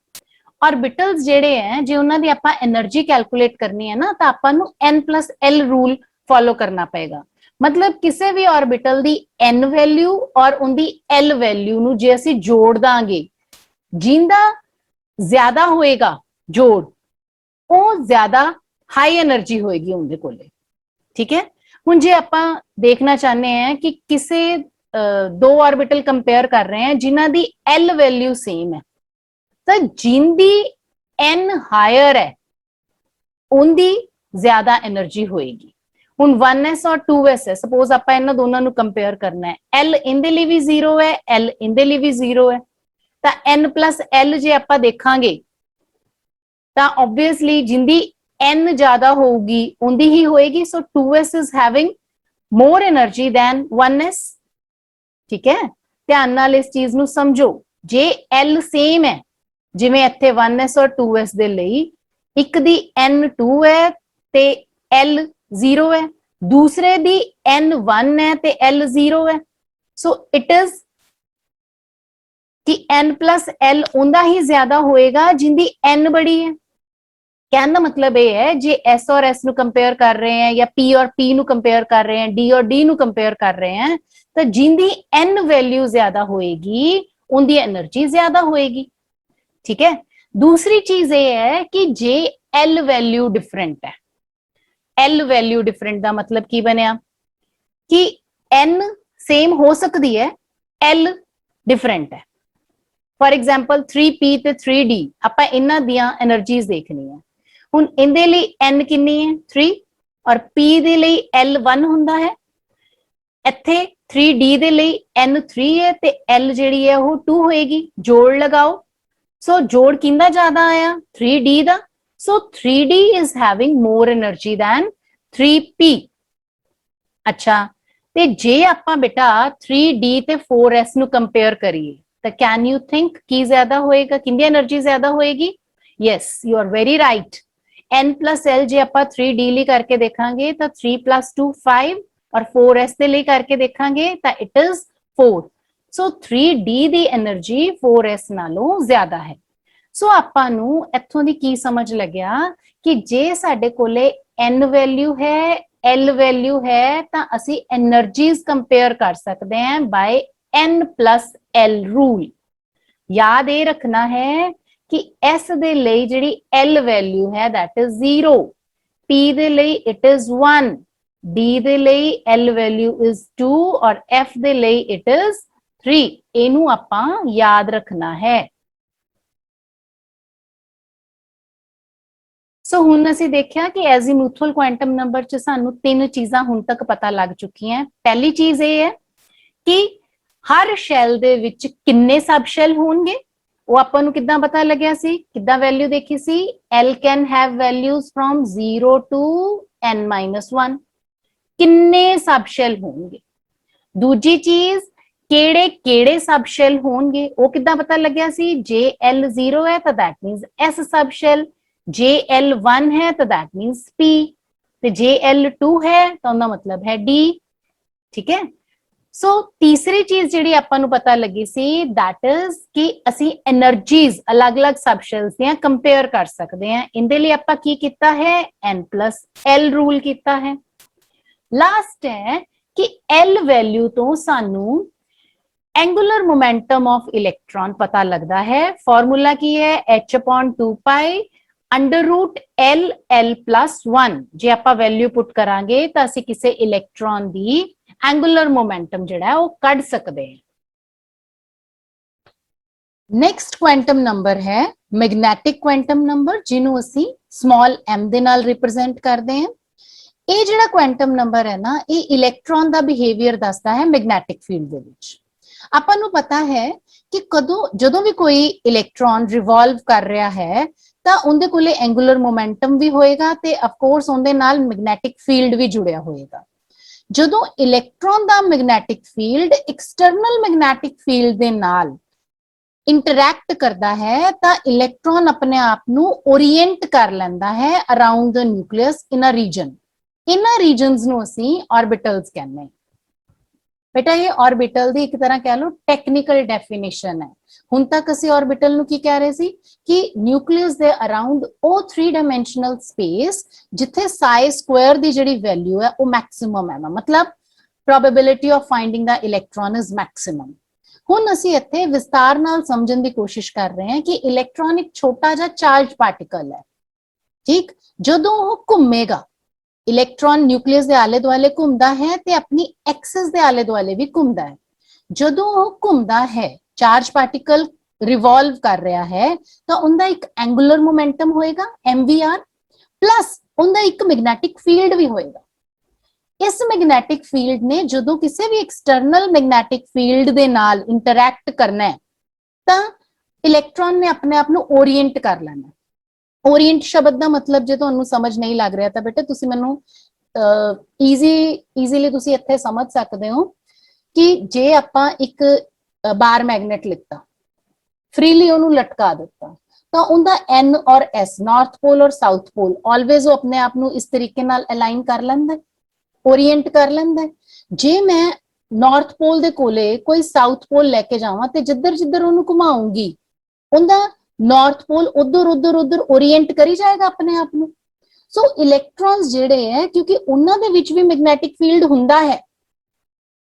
ਆਰਬਿਟਲਸ ਜਿਹੜੇ ਹੈ ਜੇ ਉਹਨਾਂ ਦੀ ਆਪਾਂ એનર્ਜੀ ਕੈਲਕੂਲੇਟ ਕਰਨੀ ਹੈ ਨਾ ਤਾਂ ਆਪਾਂ ਨੂੰ n+l ਰੂਲ ਫੋਲੋ ਕਰਨਾ ਪਏਗਾ। ਮਤਲਬ ਕਿਸੇ ਵੀ ਆਰਬਿਟਲ ਦੀ n ਵੈਲਿਊ ਔਰ ਉਹਦੀ l ਵੈਲਿਊ ਨੂੰ ਜੇ ਅਸੀਂ ਜੋੜ ਦਾਂਗੇ, ਜਿੰਦਾ ਜ਼ਿਆਦਾ ਹੋਏਗਾ ਜੋੜ, ਉਹ ਜ਼ਿਆਦਾ ਹਾਈ એનર્ਜੀ ਹੋਏਗੀ ਉਹਦੇ ਕੋਲੇ, ਠੀਕ ਹੈ। ਹੁਣ ਜੇ ਆਪਾਂ ਦੇਖਣਾ ਚਾਹੁੰਦੇ ਹਾਂ ਕਿ ਕਿਸੇ ਦੋ ਆਰਬਿਟਲ ਕੰਪੇਅਰ ਕਰ ਰਹੇ ਹਾਂ ਜਿਨ੍ਹਾਂ ਦੀ l ਵੈਲਿਊ ਸੇਮ ਹੈ, ਤਾਂ ਜਿੰਦੀ n ਹਾਇਰ ਹੈ ਉਹਦੀ ਜ਼ਿਆਦਾ એનર્ਜੀ ਹੋਏਗੀ। ਹੁਣ 1s ਔਰ 2s ਹੈ, ਸਪੋਜ਼ ਆਪਾਂ ਇਹਨਾਂ ਦੋਨਾਂ ਨੂੰ ਕੰਪੇਅਰ ਕਰਨਾ ਹੈ, l ਇਹਦੇ ਲਈ ਵੀ 0 ਹੈ, l ਇਹਦੇ ਲਈ ਵੀ 0 ਹੈ, ਤਾਂ n+l ਜੇ ਆਪਾਂ ਦੇਖਾਂਗੇ ਤਾਂ ਆਬਵੀਅਸਲੀ ਜਿੰਦੀ n ਜ਼ਿਆਦਾ ਹੋਊਗੀ ਉਹਦੀ ਹੀ ਹੋਏਗੀ। ਸੋ 2s is having more energy than 1s, ਠੀਕ ਹੈ। ਧਿਆਨ ਨਾਲ ਇਸ ਚੀਜ਼ ਨੂੰ ਸਮਝੋ। ਜੇ l ਸੇਮ ਹੈ, ਜਿਵੇਂ ਇੱਥੇ 1s ਔਰ 2s ਦੇ ਲਈ, ਇੱਕ ਦੀ n 2 ਹੈ ਤੇ l 0 ਹੈ, ਦੂਸਰੇ ਦੀ n 1 ਹੈ ਤੇ l 0 ਹੈ। ਸੋ ਇਟ ਇਜ਼ ਕਿ n+l ਉਹਦਾ ਹੀ ਜ਼ਿਆਦਾ ਹੋਏਗਾ ਜਿੰਦੀ n ਬੜੀ ਹੈ। ਕਹਿਣ ਦਾ ਮਤਲਬ ਇਹ ਹੈ ਜੇ S ਔਰ S ਨੂੰ ਕੰਪੇਅਰ ਕਰ ਰਹੇ ਹਾਂ ਜਾਂ P ਔਰ P ਨੂੰ ਕੰਪੇਅਰ ਕਰ ਰਹੇ ਹਾਂ, D ਔਰ D ਨੂੰ ਕੰਪੇਅਰ ਕਰ ਰਹੇ ਹਾਂ, ਤਾਂ ਜਿੰਦੀ n ਵੈਲਿਊ ਜ਼ਿਆਦਾ ਹੋਏਗੀ ਉਹਦੀ એનર્ਜੀ ਜ਼ਿਆਦਾ ਹੋਏਗੀ, ਠੀਕ ਹੈ। ਦੂਸਰੀ ਚੀਜ਼ ਇਹ ਹੈ ਕਿ ਜੇ L ਵੈਲਿਊ ਡਿਫਰੈਂਟ ਹੈ, L ਵੈਲਿਊ ਡਿਫਰੈਂਟ ਦਾ ਮਤਲਬ ਕੀ ਬਣਿਆ ਕਿ n ਸੇਮ ਹੋ ਸਕਦੀ ਹੈ, L ਡਿਫਰੈਂਟ ਹੈ। ਫॉर एग्जांपल 3p ਤੇ 3d ਆਪਾਂ ਇਹਨਾਂ ਦੀਆਂ એનર્ਜੀਜ਼ ਦੇਖਣੀ ਹੈ। ਹੁਣ ਇਹਦੇ ਲਈ n ਕਿੰਨੀ ਹੈ 3 ਔਰ p ਦੇ ਲਈ l 1 ਹੁੰਦਾ ਹੈ। ਇੱਥੇ 3d ਦੇ ਲਈ n 3 ਹੈ ਤੇ l ਜਿਹੜੀ ਹੈ ਉਹ 2 ਹੋਏਗੀ। ਜੋੜ ਲਗਾਓ। ਸੋ ਜੋੜ ਕਿੰਦਾ ਜ਼ਿਆਦਾ ਆਇਆ 3d the, So 3D is having more energy than 3P. अच्छा, ਤੇ ਜੇ ਆਪਾਂ ਬੇਟਾ 3D ਤੇ 4S ਨੂੰ ਕੰਪੇਅਰ ਕਰੀਏ ਤਾਂ ਕੈਨ ਯੂ ਥਿੰਕ ਕੀ ਜ਼ਿਆਦਾ ਹੋਏਗਾ, ਕਿੰਨੀ એનર્ਜੀ ਜ਼ਿਆਦਾ ਹੋਏਗੀ? Yes, you are very right. n plus l ਜੇ ਆਪਾਂ 3D ਲਈ ਕਰਕੇ ਦੇਖਾਂਗੇ ਤਾਂ 3 plus 2 5 ਔਰ 4S ਦੇ ਲਈ ਕਰਕੇ ਦੇਖਾਂਗੇ ਤਾਂ it is 4। So 3D the energy 4S ਨਾਲੋਂ ਜ਼ਿਆਦਾ ਹੈ। ਸੋ ਆਪਾਂ ਨੂੰ ਇੱਥੋਂ ਦੀ ਕੀ ਸਮਝ ਲੱਗਿਆ ਕਿ ਜੇ ਸਾਡੇ ਕੋਲੇ n ਵੈਲਿਊ ਹੈ, l ਵੈਲਿਊ ਹੈ, ਤਾਂ ਅਸੀਂ એનર્ਜੀਜ਼ ਕੰਪੇਅਰ ਕਰ ਸਕਦੇ ਹਾਂ ਬਾय n plus l ਰੂਲ। ਯਾਦ ਇਹ ਰੱਖਣਾ ਹੈ ਕਿ s ਦੇ ਲਈ ਜਿਹੜੀ l ਵੈਲਿਊ ਹੈ that is 0, p ਦੇ ਲਈ it is 1, d ਦੇ ਲਈ l ਵੈਲਿਊ is 2 ਔਰ f ਦੇ ਲਈ it is 3। ਇਹਨੂੰ ਆਪਾਂ ਯਾਦ ਰੱਖਣਾ ਹੈ। ਸੋ ਹੁਣ ਅਸੀਂ ਦੇਖਿਆ ਕਿ ਐਜ਼ੀਮੂਥਲ ਕੁਆਂਟਮ ਨੰਬਰ ਚ ਸਾਨੂੰ ਤਿੰਨ ਚੀਜ਼ਾਂ ਹੁਣ ਤੱਕ ਪਤਾ ਲੱਗ ਚੁੱਕੀਆਂ। ਪਹਿਲੀ ਚੀਜ਼ ਇਹ ਹੈ ਕਿ ਹਰ ਸ਼ੈਲ ਦੇ ਵਿੱਚ ਕਿੰਨੇ ਸਬ ਸ਼ੈਲ ਹੋਣਗੇ, ਉਹ ਆਪਾਂ ਨੂੰ ਕਿੱਦਾਂ ਪਤਾ ਲੱਗਿਆ ਸੀ, ਕਿੱਦਾਂ ਵੈਲਿਊ ਦੇਖੀ ਸੀ, L can have values from 0 to n-1, ਕਿੰਨੇ ਸਬ ਸ਼ੈਲ ਹੋਣਗੇ। ਦੂਜੀ ਚੀਜ਼ ਕਿਹੜੇ ਕਿਹੜੇ ਸਬ ਸ਼ੈਲ ਹੋਣਗੇ, ਉਹ ਕਿੱਦਾਂ ਪਤਾ ਲੱਗਿਆ ਸੀ, ਜੇ L 0 ਹੈ ਤਾਂ that means S sub shell, ਜੇ L 1 ਹੈ ਤਾਂ that means P, ਤੇ ਜੇ L 2 ਹੈ ਤਾਂ ਉਹਦਾ ਮਤਲਬ ਹੈ D। ਠੀਕ ਹੈ। ਸੋ ਤੀਸਰੀ ਚੀਜ਼ ਜਿਹੜੀ ਆਪਾਂ ਨੂੰ ਪਤਾ ਲੱਗੀ ਸੀ that is ਕਿ ਅਸੀਂ એનર્ਜੀਜ਼ ਅਲੱਗ-ਅਲੱਗ ਸਬ ਸ਼ੈਲਸ ਦੀਆਂ ਕੰਪੇਅਰ ਕਰ ਸਕਦੇ ਹਾਂ। ਇਹਦੇ ਲਈ ਆਪਾਂ ਕੀ ਕੀਤਾ ਹੈ, n plus l ਰੂਲ ਕੀਤਾ ਹੈ। ਲਾਸਟ ਹੈ ਕਿ l ਵੈਲਿਊ ਤੋਂ ਸਾਨੂੰ ਐਂਗੂਲਰ ਮੋਮੈਂਟਮ ਆਫ ਇਲੈਕਟ੍ਰੋਨ ਪਤਾ ਲੱਗਦਾ ਹੈ। ਫਾਰਮੂਲਾ ਕੀ ਹੈ, h/2 pi under route l plus 1। ਜੇ ਆਪਾਂ ਵੈਲਿਊ ਪੁੱਟ ਕਰਾਂਗੇ ਤਾਂ ਅਸੀਂ ਕਿਸੇ ਇਲੈਕਟ੍ਰੋਨ ਦੀ ਐਂਗੂਲਰ ਮੋਮੈਂਟਮ ਜਿਹੜਾ ਉਹ ਕੱਢ ਸਕਦੇ ਹਾਂ। ਨੈਕਸਟ ਕੁਆਂਟਮ ਨੰਬਰ ਹੈ ਮੈਗਨੈਟਿਕ ਕੁਆਂਟਮ ਨੰਬਰ, ਜਿਹਨੂੰ ਅਸੀਂ ਸਮਾਲ m ਦੇ ਨਾਲ ਰਿਪਰੈਜ਼ੈਂਟ ਕਰਦੇ ਹਾਂ। ਇਹ ਜਿਹੜਾ ਕੁਆਂਟਮ ਨੰਬਰ ਹੈ ਨਾ, ਇਹ ਇਲੈਕਟ੍ਰੋਨ ਦਾ ਬਿਹੇਵੀਅਰ ਦੱਸਦਾ ਹੈ ਮੈਗਨੈਟਿਕ ਫੀਲਡ ਦੇ ਵਿੱਚ। ਆਪਾਂ ਨੂੰ ਪਤਾ ਹੈ ਕਿ ਜਦੋਂ ਵੀ ਕੋਈ ਇਲੈਕਟ੍ਰੋਨ ਰਿਵੋਲਵ ਕਰ ਰਿਹਾ ਹੈ ਤਾਂ ਉਹਦੇ ਕੋਲੇ ਐਂਗੂਲਰ ਮੋਮੈਂਟਮ ਵੀ ਹੋਏਗਾ ਤੇ ਆਫ ਕੋਰਸ ਉਹਦੇ ਨਾਲ ਮੈਗਨੈਟਿਕ ਫੀਲਡ ਵੀ ਜੁੜਿਆ ਹੋਏਗਾ। ਜਦੋਂ ਇਲੈਕਟ੍ਰੋਨ ਦਾ magnetic field external magnetic field ਦੇ ਨਾਲ ਇੰਟਰੈਕਟ ਕਰਦਾ ਹੈ ਤਾਂ ਇਲੈਕਟ੍ਰੋਨ ਆਪਣੇ ਆਪ ਨੂੰ ਓਰੀਐਂਟ ਕਰ ਲੈਂਦਾ ਹੈ around the nucleus in a region. ਇਹਨਾਂ ਰੀਜਨਸ ਨੂੰ ਅਸੀਂ ਆਰਬਿਟਲਸ ਕਹਿੰਦੇ ਹਾਂ। ਬੇਟਾ ਇਹ ਆਰਬਿਟਲ ਦੀ ਇੱਕ ਤਰ੍ਹਾਂ ਕਹਿ ਲਓ ਟੈਕਨੀਕਲ ਡੈਫੀਨੇਸ਼ਨ ਹੈ। ਹੁਣ ਤੱਕ ਅਸੀਂ ਆਰਬਿਟਲ ਨੂੰ ਕੀ ਕਹਿ ਰਹੇ ਸੀ ਕਿ ਨਿਊਕਲੀਅਸ ਦੇ ਅਰਾਊਂਡ ਉਹ 3 ਡਾਇਮੈਂਸ਼ਨਲ ਸਪੇਸ ਜਿੱਥੇ ਸਾਈ ਸਕੁਅਰ ਦੀ ਜਿਹੜੀ ਵੈਲਿਊ ਹੈ ਉਹ ਮੈਕਸਿਮਮ ਹੈ, ਮਤਲਬ probability of finding the electron is maximum. ਹੁਣ ਅਸੀਂ ਇੱਥੇ ਵਿਸਤਾਰ ਨਾਲ ਸਮਝਣ ਦੀ ਕੋਸ਼ਿਸ਼ ਕਰ ਰਹੇ ਹਾਂ ਕਿ ਇਲੈਕਟ੍ਰੋਨ ਇੱਕ ਛੋਟਾ ਜਿਹਾ ਚਾਰਜ ਪਾਰਟੀਕਲ ਹੈ। ਠੀਕ, ਜਦੋਂ ਉਹ ਘੁੰਮੇਗਾ, ਇਲੈਕਟ੍ਰੋਨ ਨਿਊਕਲੀਅਸ ਦੇ ਆਲੇ ਦੁਆਲੇ ਘੁੰਮਦਾ ਹੈ ਤੇ ਆਪਣੀ ਐਕਸਿਸ ਦੇ ਆਲੇ ਦੁਆਲੇ ਵੀ ਘੁੰਮਦਾ ਹੈ। ਜਦੋਂ ਉਹ ਘੁੰਮਦਾ ਹੈ, ਚਾਰਜ ਪਾਰਟੀਕਲ ਰਿਵੋਲਵ ਕਰ ਰਿਹਾ ਹੈ, ਤਾਂ ਉਹਦਾ ਇੱਕ ਐਂਗੂਲਰ ਮੋਮੈਂਟਮ ਹੋਏਗਾ mvr ਪਲੱਸ ਉਹਦਾ ਇੱਕ ਮੈਗਨੈਟਿਕ ਫੀਲਡ ਵੀ ਹੋਏਗਾ। ਇਸ ਮੈਗਨੈਟਿਕ ਫੀਲਡ ਨੇ ਜਦੋਂ ਕਿਸੇ ਵੀ ਐਕਸਟਰਨਲ ਮੈਗਨੈਟਿਕ ਫੀਲਡ ਦੇ ਨਾਲ ਇੰਟਰੈਕਟ ਕਰਨਾ ਹੈ ਤਾਂ ਇਲੈਕਟ੍ਰੋਨ ਨੇ ਆਪਣੇ ਆਪ ਨੂੰ ਓਰੀਐਂਟ ਕਰ ਲੈਣਾ। ਓਰੀਐਂਟ ਸ਼ਬਦ ਦਾ ਮਤਲਬ ਜੇ ਤੁਹਾਨੂੰ ਸਮਝ ਨਹੀਂ ਲੱਗ ਰਿਹਾ ਤਾਂ ਬੇਟਾ ਤੁਸੀਂ ਮੈਨੂੰ ਈਜ਼ੀਲੀ ਤੁਸੀਂ ਇੱਥੇ ਸਮਝ ਸਕਦੇ ਹੋ ਕਿ ਜੇ ਆਪਾਂ ਇੱਕ ਬਾਰ ਮੈਗਨੇਟ ਲਿੱਤਾ, ਫ੍ਰੀਲੀ ਉਹਨੂੰ ਲਟਕਾ ਦਿੱਤਾ, ਤਾਂ ਉਹਦਾ n ਔਰ s, ਨਾਰਥ ਪੋਲ ਔਰ ਸਾਊਥ ਪੋਲ, ਆਲਵੇਜ਼ ਉਹ ਆਪਣੇ ਆਪ ਨੂੰ ਇਸ ਤਰੀਕੇ ਨਾਲ ਅਲਾਈਨ ਕਰ ਲੈਂਦਾ, ਓਰੀਐਂਟ ਕਰ ਲੈਂਦਾ। ਜੇ ਮੈਂ ਨਾਰਥ ਪੋਲ ਦੇ ਕੋਲੇ ਕੋਈ ਸਾਊਥ ਪੋਲ ਲੈ ਕੇ ਜਾਵਾਂ ਤੇ ਜਿੱਧਰ ਉਹਨੂੰ ਘੁਮਾਉਂਗੀ ਉਹਦਾ ਨਾਰਥ ਪੋਲ ਉਧਰ ਓਰੀਐਂਟ ਕਰੀ ਜਾਏਗਾ ਆਪਣੇ ਆਪ ਨੂੰ। ਸੋ ਇਲੈਕਟ੍ਰੋਨਸ ਜਿਹੜੇ ਹੈ ਕਿਉਂਕਿ ਉਹਨਾਂ ਦੇ ਵਿੱਚ ਵੀ ਮੈਗਨੈਟਿਕ ਫੀਲਡ ਹੁੰਦਾ ਹੈ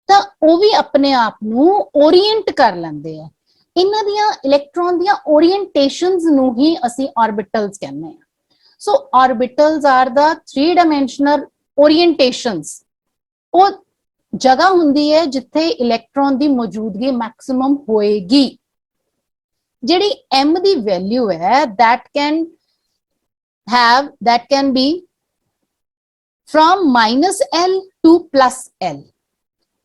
ਤਾਂ ਉਹ ਵੀ ਆਪਣੇ ਆਪ ਨੂੰ ਓਰੀਐਂਟ ਕਰ ਲੈਂਦੇ ਆ। ਇਹਨਾਂ ਦੀਆਂ ਇਲੈਕਟ੍ਰੋਨ ਦੀਆਂ ਓਰੀਐਂਟੇਸ਼ਨਸ ਨੂੰ ਹੀ ਅਸੀਂ ਆਰਬਿਟਲਸ ਕਹਿੰਦੇ ਹਾਂ। ਸੋ ਆਰਬਿਟਲਸ ਆਰ ਦਾ 3 ਡਾਇਮੈਂਸ਼ਨਲ ਓਰੀਐਂਟੇਸ਼ਨਸ। ਉਹ ਜਗ੍ਹਾ ਹੁੰਦੀ ਹੈ ਜਿੱਥੇ ਇਲੈਕਟ੍ਰੋਨ ਦੀ ਮੌਜੂਦਗੀ ਮੈਕਸਿਮਮ ਹੋਏਗੀ। ਜਿਹੜੀ m ਦੀ ਵੈਲਿਊ ਹੈ that can be from -l to +l।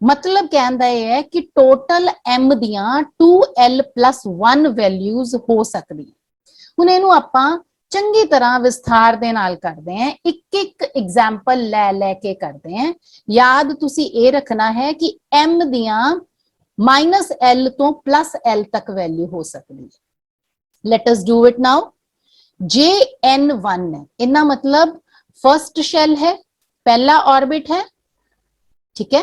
ਮਤਲਬ ਕਹਿੰਦਾ ਇਹ ਹੈ ਕਿ ਟੋਟਲ m ਦੀਆਂ 2l + 1 ਵੈਲਿਊਜ਼ ਹੋ ਸਕਦੀਆਂ। ਹੁਣ ਇਹਨੂੰ ਆਪਾਂ ਚੰਗੀ ਤਰ੍ਹਾਂ ਵਿਸਥਾਰ ਦੇ ਨਾਲ ਕਰਦੇ ਹਾਂ, ਇੱਕ ਇੱਕ ਐਗਜ਼ਾਮਪਲ ਲੈ ਲੈ ਕੇ ਕਰਦੇ ਹਾਂ। ਯਾਦ ਤੁਸੀਂ ਇਹ ਰੱਖਣਾ ਹੈ ਕਿ m ਦੀਆਂ -l ਤੋਂ +l ਤੱਕ ਵੈਲਿਊ ਹੋ ਸਕਦੀ ਹੈ। ਲੈਟ ਅਸ ਡੂ ਇਟ ਨਾਓ। ਜੇ n1 ਹੈ, ਇਹਨਾਂ ਮਤਲਬ ਫਰਸਟ ਸ਼ੈਲ ਹੈ, ਪਹਿਲਾ ऑर्बिट है, ठीक है।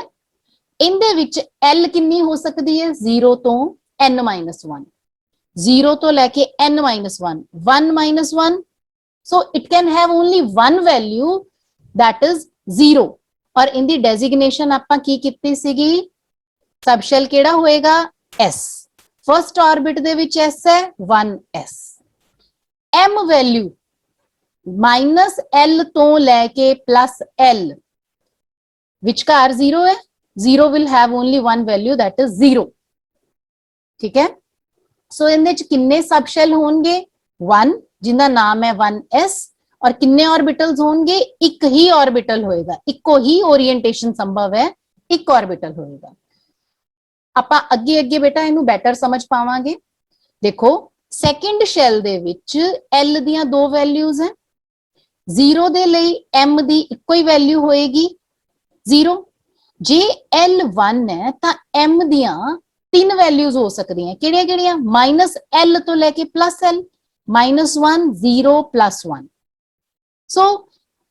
इनदे विच l कितनी हो सकती है, 0 तो n-1, 0 तो लेके n-1, 1 so it can have only one value, that is 0। और इनदी डेजिग्नेशन आपां की कीती सीगी, सब शेल केड़ा होएगा, s। फर्स्ट ऑर्बिट दे विच s है 1s। m वैल्यू -l तो लेके +l विचकार 0 है, 0 will have only one value, that is 0। ठीक है। सो इनदे च किन्ने सब शेल होंगे, 1 जिंदा नाम है 1s। और किन्ने ऑर्बिटल्स होंगे, एक ही ऑर्बिटल होएगा, इको ही ओरिएंटेशन संभव है, एक ऑर्बिटल होएगा। आपां अगे अगे बेटा इनू बैटर समझ पावांगे। देखो सैकेंड शैल दे विच l दियां दो वैल्यूज हैं, 0 दे लई m दी इक्को ही वैल्यू होएगी 0। जे l1 है तां m दियां तीन वैल्यूज हो सकती हैं, किहड़ियां किहड़ियां, -l तो लेके +l, -1 0 +1। सो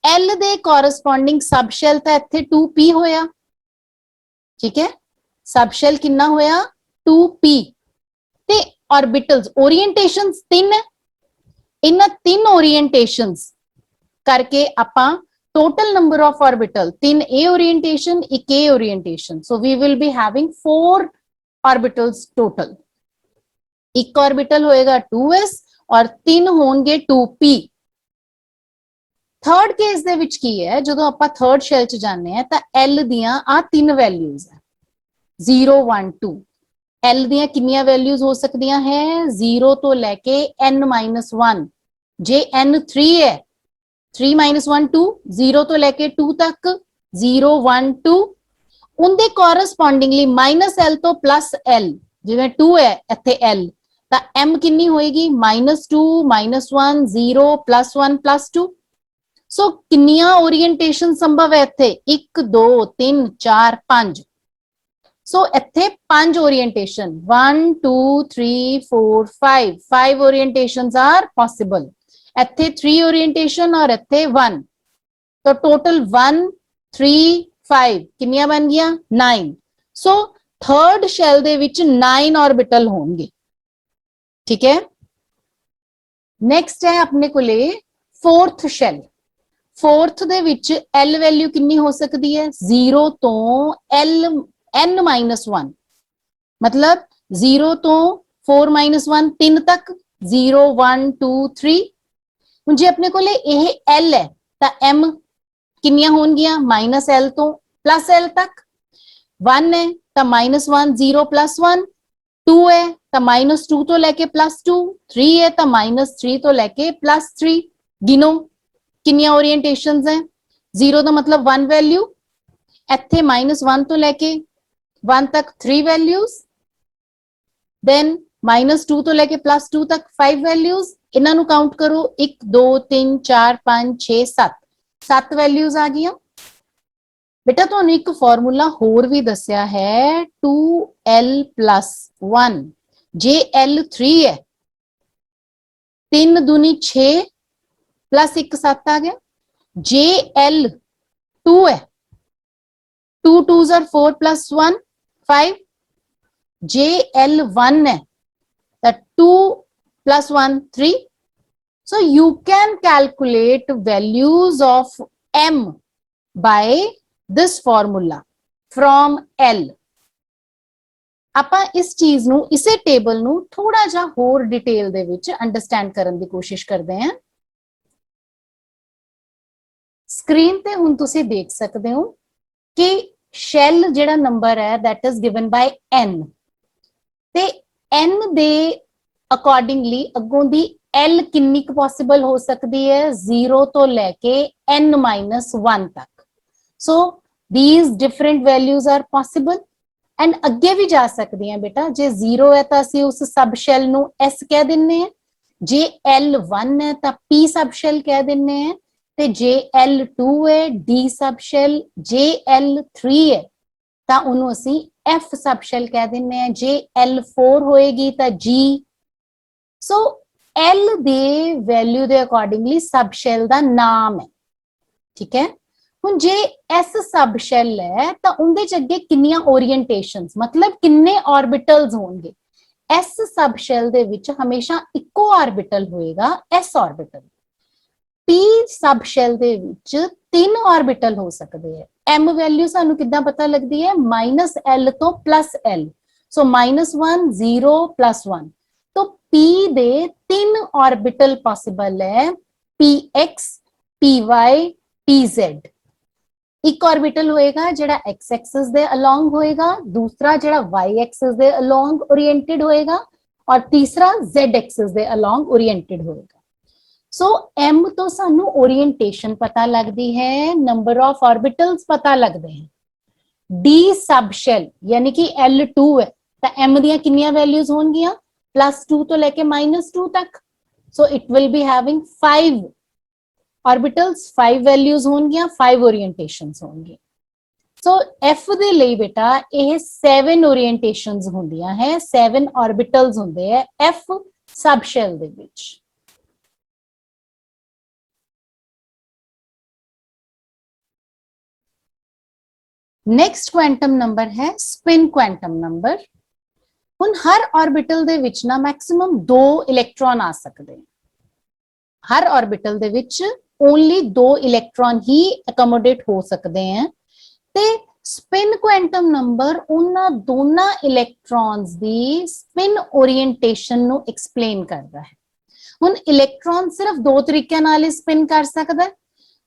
l दे कॉरस्पॉन्डिंग सब शेल तां इत्थे 2p होया। ठीक है, सब शेल कितना होया, 2p। ते ऑर्बिटल्स ओरिएंटेशंस तीन है, इन्हां तीन ओरिएंटेशंस करके आपां total number of orbital 3a orientation, 1a orientation, so we will be having 4 orbitals total। एक ऑर्बिटल होएगा 2s और 3 होंगे 2p। थर्ड केस दे विच की है, जदों आपां थर्ड शेल च जाने हैं तां l दियां आ तीन वैल्यूज है, 0 1 2। l दियां कितनियां वैल्यूज हो सकदियां हैं, 0 तो लेके n-1। जे n 3 है, 3 - 1 2, 0 तो लेके 2 तक, 0 1 2। उनके कॉरस्पॉन्डिंगली -l तो +l, जिवें 2 है इत्थे l, तां m कितनी होएगी, -2 -1 0 +1 +2। सो कितनियां ओरिएंटेशन संभव है इत्थे, 1 2 3 4 5। सो इत्थे 5 ओरिएंटेशन, 1 2 3 4 5 ओरिएंटेशंस आर पॉसिबल। इत्थे 3 ओरिएंटेशन और इत्थे 1, तो टोटल 1 3 5 कितनियां बन गया, 9। सो थर्ड शेल दे विच 9 ऑर्बिटल होंगे। ठीक है। नेक्स्ट है अपने कोले फोर्थ शेल। फोर्थ दे विच l वैल्यू कितनी हो सकती है, 0 तो n-1, मतलब 0 तो 4 - 1 3 तक, 0 1 2 3। जे अपने को l है तो m कितनियां होंगियां, -l तो +l तक, 1 है तो -1 0 +1, 2 है तो -2 तो लेके +2, 3 है तो -3 तो लेके +3। गिनो कितनियां ओरिएंटेशंस हैं, 0 तो मतलब 1 वैल्यू, इत्थे -1 तो लेके 1 तक 3 वैल्यूज, देन -2 तो लेके +2 तक 5 वैल्यूज। इन्हां नू काउंट करो, 1 2 3 4 5 6 7, 7 वैल्यूज आ गई। बेटा तुहानू एक फॉर्मूला होर भी दसिया है, 2l + 1। जे l 3 है, 3 दूनी 6 +1 7 आ गया। जे l 2 है, 2 2s are 4 + 1 5। जे l 1 है तो 2 + 1 3। So you can calculate values of m by this formula from l। ਆਪਾਂ इस चीज नू, इसे टेबल नू थोड़ा जा होर डिटेल दे विच अंडरस्टैंड करन दी कोशिश करते हैं। स्क्रीन ते हुण तुसी देख सकते हो कि शेल जिहड़ा नंबर है that is given by n, ते n दे अकॉर्डिंगली अगों दी l कितनी पॉसिबल हो सकती है, 0 तो लेके n-1 तक। So these different values are possible and अगे भी जा सकती हैं बेटा। जे 0 है तो असी उस सब शेल नू s कह दिन्ने हैं, जे L1 है तो P सब शेल कह दिन्ने हैं, ते जे L2 है D सब शेल, जे L3 है तो उन्होंने असी F सब शेल कह दिन्ने हैं, जे L4 होएगी तो G। सो L दे वैल्यू दे अकॉर्डिंगली सब शेल दा नाम है, ठीक है। हुण जे S सब शेल है तो उनदे च अगे किन्नियां ओरिएंटेशंस, मतलब किन्ने ऑर्बिटल्स होंगे। S सब शेल दे विच हमेशा इको ऑर्बिटल होएगा, S orbital. P sub shell दे विच 3 ऑर्बिटल हो सकते हैं। M वैल्यू सानू किद्दां पता लगदी है, -L तो +L, सो -1 0 +1, तो P दे 3 ऑर्बिटल पॉसिबल है, PX PY PZ। एक ऑर्बिटल होएगा जेड़ा एक्स एक्सिस दे अलोंग होएगा, दूसरा जेड़ा वाई एक्सिस दे अलोंग ओरिएंटेड होएगा, और तीसरा जेड एक्सिस दे अलोंग ओरिएंटेड होएगा। सो एम तो सानू ओरिएंटेशन पता लगदी है, नंबर ऑफ ऑर्बिटल्स पता लगदे हैं। डी सब शेल यानी कि L2 है तो एम दियां किन्नियां वैल्यूज होणगियां, +2 तो लेके -2 तक, so it will be having 5 orbitals, 5 values होंगियां, 5 ओरिएंटेशंस होंगी। सो एफ दे लिए बेटा ये 7 ओरिएंटेशंस होंदियां है, 7 ऑर्बिटल्स होंदे है एफ सब शेल दे विच। नेक्स्ट क्वांटम नंबर है स्पिन क्वांटम नंबर। हुण हर ऑर्बिटल दे विच ना मैक्सिमम 2 इलेक्ट्रॉन आ सकते हैं, हर ऑर्बिटल दे विच ओनली 2 इलेक्ट्रॉन ही अकोमोडेट हो सकते हैं, ते स्पिन क्वांटम नंबर उन्हां दोनों इलेक्ट्रॉन्स दी स्पिन ओरिएंटेशन नु एक्सप्लेन करता है। हुण इलेक्ट्रॉन सिर्फ 2 तरीके नाल ही स्पिन कर सकदा है।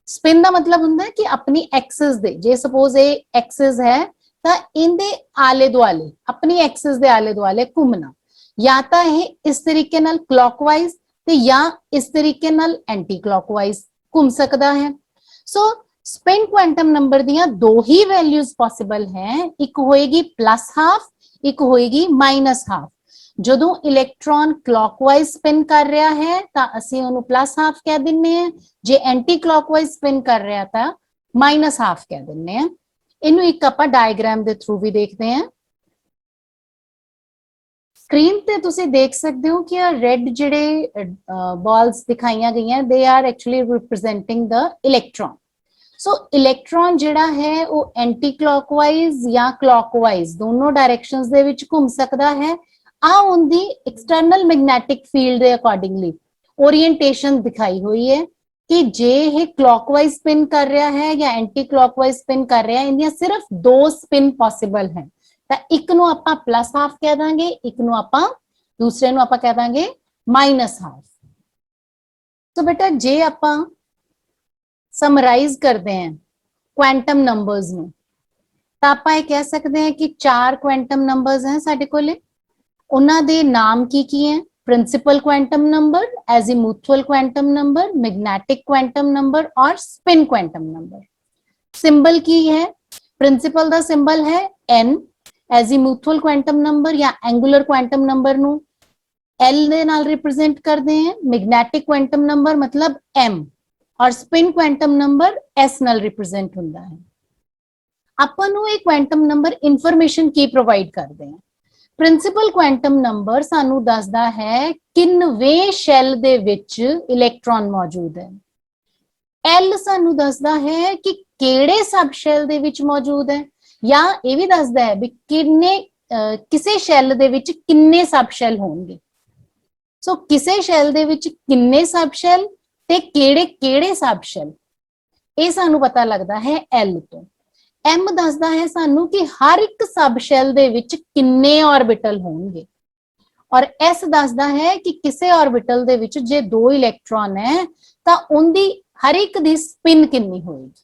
स्पिन दा मतलब हुंदा है कि अपनी एक्सिस दे, जे सपोज ये एक्सिस है तो इंदे आले दुआले, अपनी एक्सिस दे आले दुआले घूमना, या तो यह इस तरीके नाल क्लॉकवाइज ते या इस तरीके नाल एंटी क्लॉकवाइज घूम सकता है। सो स्पिन क्वांटम नंबर दियां 2 ही वैल्यूज पॉसिबल हैं, एक होएगी +½ एक होएगी -½ जदों इलेक्ट्रॉन क्लॉकवाइज स्पिन कर रहा है तो असीं उहनूं +½ कह दिन्ने हैं, जे एंटी क्लॉकवाइज स्पिन कर रहा था -½ कह दिन्ने हैं। इनू एक आपां डायग्राम दे थ्रू भी देखते हैं। स्क्रीन ते तुसी देख सकते हो कि रेड जिहड़े बॉल्स दिखाईयां गईयां, they are actually representing the electron. So electron जिहड़ा है वो एंटी क्लॉकवाइज या क्लॉकवाइज दोनों डायरेक्शंस दे विच घूम सकदा है। आ उनदी एक्सटर्नल मैग्नेटिक फील्ड दे अकॉर्डिंगली ओरिएंटेशन दिखाई हुई है कि जे ये क्लॉकवाइज स्पिन कर रहा है या एंटी क्लॉकवाइज स्पिन कर रहा है, इन्दियां सिर्फ 2 स्पिन पॉसिबल हैं। तो एक नूं आपां +½ कह दांगे, एक नूं आपां दूसरे नूं आपां कह दांगे -½ तो बेटा जे आपां समराइज करते हैं क्वांटम नंबर्स में तो आप कह सकते हैं कि 4 क्वांटम नंबर्स हैं साडे कोले। उन्हां दे नाम की हैं, principal quantum number, azimuthal quantum number, magnetic quantum number और स्पिन क्वांटम नंबर। सिंबल की है, प्रिंसिपल दा सिंबल है n, एजीमुथुअल क्वांटम नंबर या एंगुलर क्वांटम नंबर नू L दे नाल रिप्रेजेंट करते हैं, मैग्नेटिक क्वांटम नंबर मतलब m, और स्पिन क्वांटम नंबर S नाल रिप्रेजेंट हुंदा है। आपां नूं ये क्वांटम नंबर इंफॉर्मेशन की प्रोवाइड करते हैं। प्रिंसिपल क्वांटम नंबर सानू दसदा है किन्नवे शैल दे विच इलेक्ट्रॉन मौजूद है। L सानू दसदा है कि केड़े सब शैल दे विच मौजूद है, या ये भी दसदा है भी किन्ने किसे शैल दे विच किन्ने सब शैल होंगे। सो किसे शैल दे विच किन्ने सब शैल ते केड़े केड़े सब शैल, ये सानू पता लगदा है L तो। M दसदा है सानू कि हर एक सब शैल दे विच किन्ने ऑर्बिटल होंगे, और S दसदा है कि किसे ऑर्बिटल दे विच जे 2 इलेक्ट्रॉन है तो उनदी हर एक दी स्पिन किन्नी होएगी।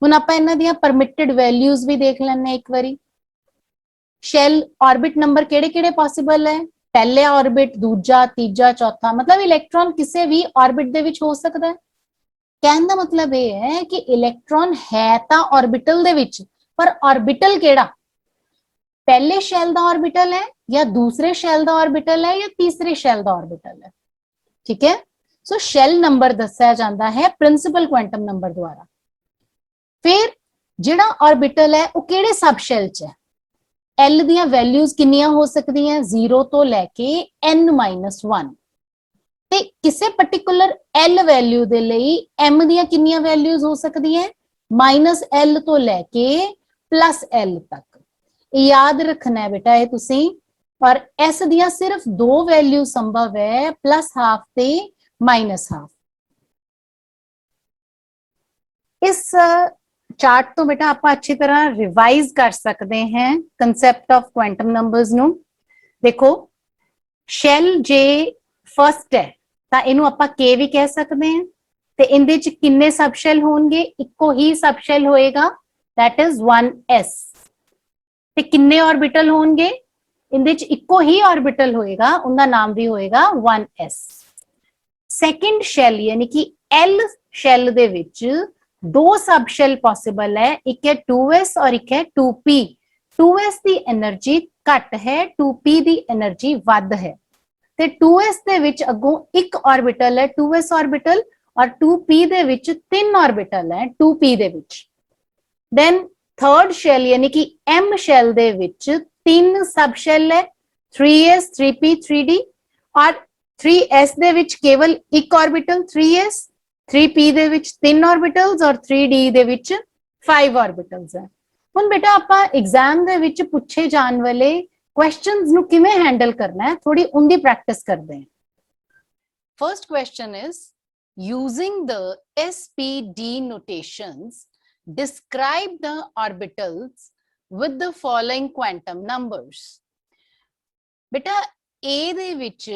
हुण आपां इन्हां दियां परमिटेड वैल्यूज भी देख लैणे एक बारी। शैल ऑर्बिट नंबर केड़े-केड़े पॉसिबल है, पहले ऑर्बिट, दूजा, तीजा, चौथा, मतलब इलेक्ट्रॉन किसी भी ऑर्बिट दे विच हो सकता है। कहने का मतलब ये है कि इलेक्ट्रॉन है तो ऑर्बिटल दे विच, पर ऑर्बिटल केड़ा, पहले शैल दा ऑर्बिटल है या दूसरे शैल दा ऑर्बिटल है या तीसरे शैल दा ऑर्बिटल है। ठीक है। सो शैल नंबर दस्या जाता है प्रिंसिपल क्वांटम नंबर द्वारा। फिर जिहड़ा ऑर्बिटल है वो किहड़े सब शैल च है, एल दियां वैल्यूज किन्नियां हो सकदियां, 0 तो लैके n-1 ते किसी पर्टिकुलर एल वैल्यू दे लई m दियां किन्नियां वैल्यूज हो सकदियां, -l तो लैके +l तक। याद रखना है बेटा ये तुसी, और एस दियां सिर्फ दो वैल्यू संभव है, +½ ते -½ इस चार्ट तो बेटा आप अच्छी तरह रिवाइज कर सकते हैं कंसेप्ट ऑफ क्वांटम नंबर्स नु। देखो शैल जे फर्स्ट है ਤਾਂ ਇਹਨੂੰ ਆਪਾਂ k ਵੀ ਕਹਿ ਸਕਦੇ ਹਾਂ, ਤੇ ਇਹਦੇ ਚ ਕਿੰਨੇ ਸਬ ਸ਼ੈਲ ਹੋਣਗੇ, ਇੱਕੋ ਹੀ ਸਬ ਸ਼ੈਲ ਹੋਏਗਾ, that is 1s। ਤੇ ਕਿੰਨੇ ਆਰਬਿਟਲ ਹੋਣਗੇ, ਇਹਦੇ ਚ ਇੱਕੋ ਹੀ ਆਰਬਿਟਲ ਹੋਏਗਾ, ਉਹਦਾ ਨਾਮ ਵੀ ਹੋਏਗਾ 1s। ਸੈਕੰਡ ਸ਼ੈਲ ਯਾਨੀ ਕਿ l ਸ਼ੈਲ ਦੇ ਵਿੱਚ ਦੋ ਸਬ ਸ਼ੈਲ ਪੋਸੀਬਲ ਹੈ, ਇੱਕ ਹੈ 2s और ਇੱਕ ਹੈ 2p। 2s ਦੀ એનર્ਜੀ ਘੱਟ ਹੈ, 2p ਦੀ એનર્ਜੀ ਵੱਧ ਹੈ। ਤੇ 2s ਦੇ ਵਿੱਚ ਅੱਗੋਂ ਇੱਕ ਆਰਬਿਟਲ ਹੈ 2s ਆਰਬਿਟਲ, ਔਰ 2p ਦੇ ਵਿੱਚ ਤਿੰਨ ਆਰਬਿਟਲ ਹੈ 2p ਦੇ ਵਿੱਚ। ਦੈਨ ਥਰਡ ਸ਼ੈਲ ਯਾਨੀ ਕਿ m ਸ਼ੈਲ ਦੇ ਵਿੱਚ ਤਿੰਨ ਸਬ ਸ਼ੈਲ ਹੈ 3s 3p 3d, ਔਰ 3s ਦੇ ਵਿੱਚ ਕੇਵਲ ਇੱਕ ਆਰਬਿਟਲ 3s, 3p ਦੇ ਵਿੱਚ ਤਿੰਨ ਆਰਬਿਟਲਸ, ਔਰ 3d ਦੇ ਵਿੱਚ 5 ਆਰਬਿਟਲਸ ਹੈ। ਹੁਣ ਬੇਟਾ ਆਪਾਂ ਐਗਜ਼ਾਮ ਦੇ ਵਿੱਚ ਪੁੱਛੇ ਜਾਣ ਵਾਲੇ क्वेश्चंस नु किवें हैंडल करना है, थोड़ी उनकी प्रैक्टिस करते हैं। First question is using the SPD notations describe the orbitals with the following quantum numbers। बेटा A they which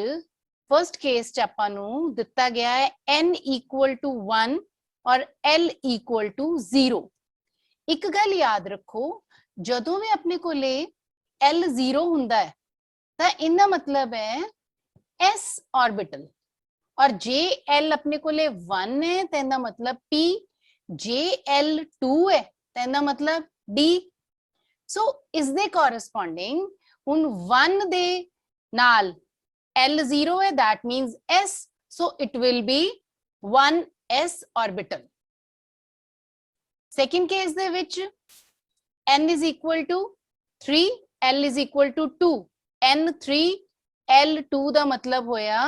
first case च आपां नू दिता गया है n = 1 और l = 0। एक गल याद रखो, जदों भी अपने कोले L 0 हुंदा है तो इनका मतलब है s ऑर्बिटल, और जे L अपने कोले 1 है तो इनका मतलब p, जे L 2 है तो इनका मतलब d। सो इस दे कॉरस्पॉन्डिंग हुन 1 दे नाल L 0 है, that means s, so it will B 1s orbital. Second case दे विच n = 3, L = 2, n3 L2 ਦਾ मतलब होया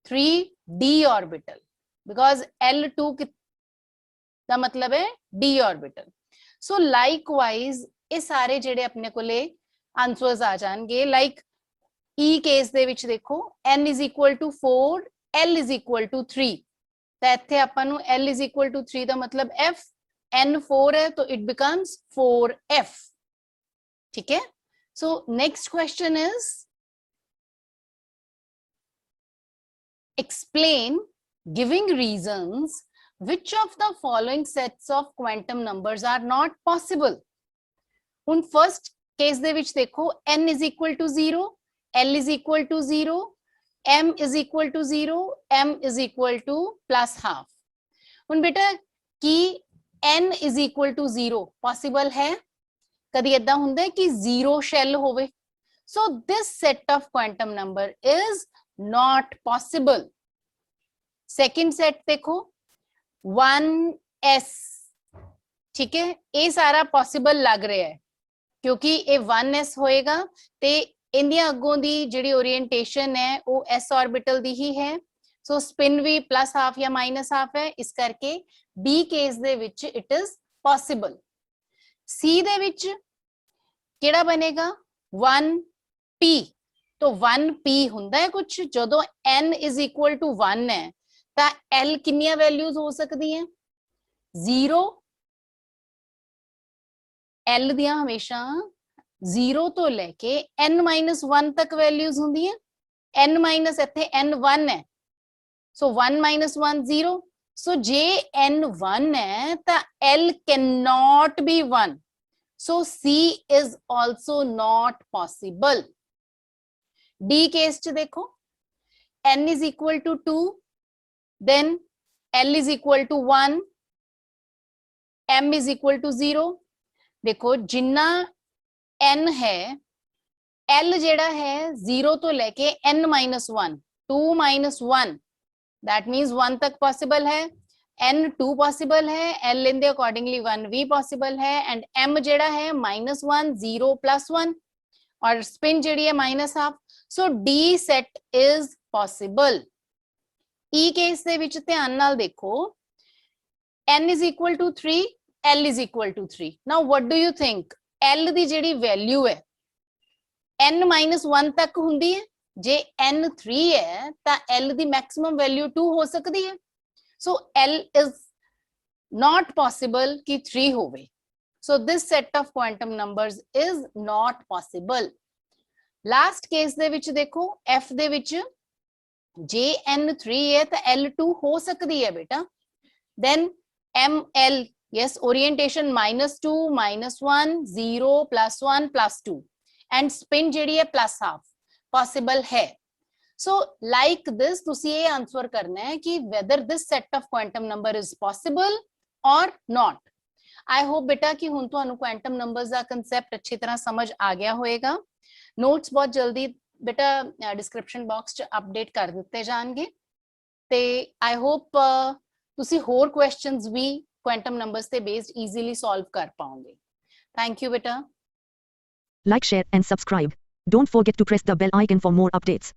3d ऑर्बिटल, बिकॉज L2 ਦਾ मतलब है d ऑर्बिटल। सो लाइकवाइज ये सारे जेडे अपने कोले आंसर्स आ जाएंगे। लाइक ई केस दे विच देखो n = 4, L = 3, तो इत्थे आपां नू L = 3 ਦਾ मतलब f, n 4 है तो इट बिकम्स 4f। ठीक है। So next question is explain giving reasons which of the following sets of quantum numbers are not possible। उन first case दे विच देखो n = 0, l = 0, m = 0, m = +½ उन बेटा कि n = 0 possible है, कदी ऐदा हुंदा है कि 0 शैल होवे, so this set of quantum number is not possible. Second set देखो 1s, ठीक है, ये सारा पॉसिबल लग रहा है क्योंकि ये 1s होएगा ते इंदियां अगों दी जिहड़ी ओरिएंटेशन है वो s ऑर्बिटल दी ही है, सो स्पिन भी +½ या -½ है, इस करके बी केस दे विच इट इज पॉसिबल। सी दे विच केड़ा बनेगा 1p, तो 1p हुंदा है कुछ, जदों n = 1 है तो l कितनी वैल्यूज हो सकती हैं 0, l दियां हमेशा 0 तो लेके n-1 तक वैल्यूज होंदी है, n- इत्थे n1 है, सो 1 - 1 0, सो जे n1 है तो l can not be 1, so C is also not possible। D case च देखो n = 2, then l = 1, m = 0। देखो जिन्ना n है l जेड़ा है 0 तो लेके n-1, 2 - 1 दैट मीन्स 1 तक पॉसिबल है, n 2 पॉसिबल है, l in the accordingly 1 v possible है, एंड m जेड़ा है -1 0 +1 और स्पिन जेड़ी है -1/2. सो d set is possible. e case ਦੇ ਵਿੱਚ ਧਿਆਨ ਨਾਲ ਦੇਖੋ, n is equal to 3, l is equal to 3. now what do you think, l ਦੀ ਜਿਹੜੀ ਵੈਲਿਊ ਹੈ n -1 ਤੱਕ ਹੁੰਦੀ ਹੈ, ਜੇ n 3 ਹੈ ਤਾਂ l ਦੀ ਮੈਕਸਿਮਮ ਵੈਲਿਊ 2 ਹੋ ਸਕਦੀ ਹੈ. so l is not possible ਕਿ 3 ਹੋਵੇ. so this set of quantum numbers is not possible. Last case ਦੇ ਵਿੱਚ ਦੇਖੋ, f ਦੇ ਵਿੱਚ ਜੇ n 3 ਹੈ ਤਾਂ l 2 ਹੋ ਸਕਦੀ ਹੈ ਬੇਟਾ. then ml, yes, orientation -2 -1 0 +1 +2 and spin ਜਿਹੜੀ ਹੈ +half possible ਹੈ. so like this ਤੁਸੀਂ ਇਹ ਆਨਸਰ ਕਰਨਾ ਹੈ ਕਿ whether this set of quantum number is possible or not. I hope ਬੇਟਾ ਕਿ ਹੁਣ ਤੁਹਾਨੂੰ quantum numbers ਦਾ concept ਅੱਛੀ ਤਰ੍ਹਾਂ ਸਮਝ ਆ ਗਿਆ ਹੋਏਗਾ. ਨੋਟਸ ਬਹੁਤ ਜਲਦੀ ਬੇਟਾ ਡਿਸਕ੍ਰਿਪਸ਼ਨ ਬਾਕਸ 'ਚ ਅਪਡੇਟ ਕਰ ਦਿੱਤੇ ਜਾਣਗੇ ਤੇ ਆਈ ਹੋਪ ਤੁਸੀਂ ਹੋਰ ਕੁਐਸਚਨਸ ਵੀ ਕੁਆਂਟਮ ਨੰਬਰਸ ਤੇ ਬੇਸਡ ਈਜ਼ੀਲੀ ਸੋਲਵ ਕਰ ਪਾਓਗੇ. ਥੈਂਕ ਯੂ ਬੇਟਾ. Like, share and subscribe. Don't forget to press the bell icon for more updates.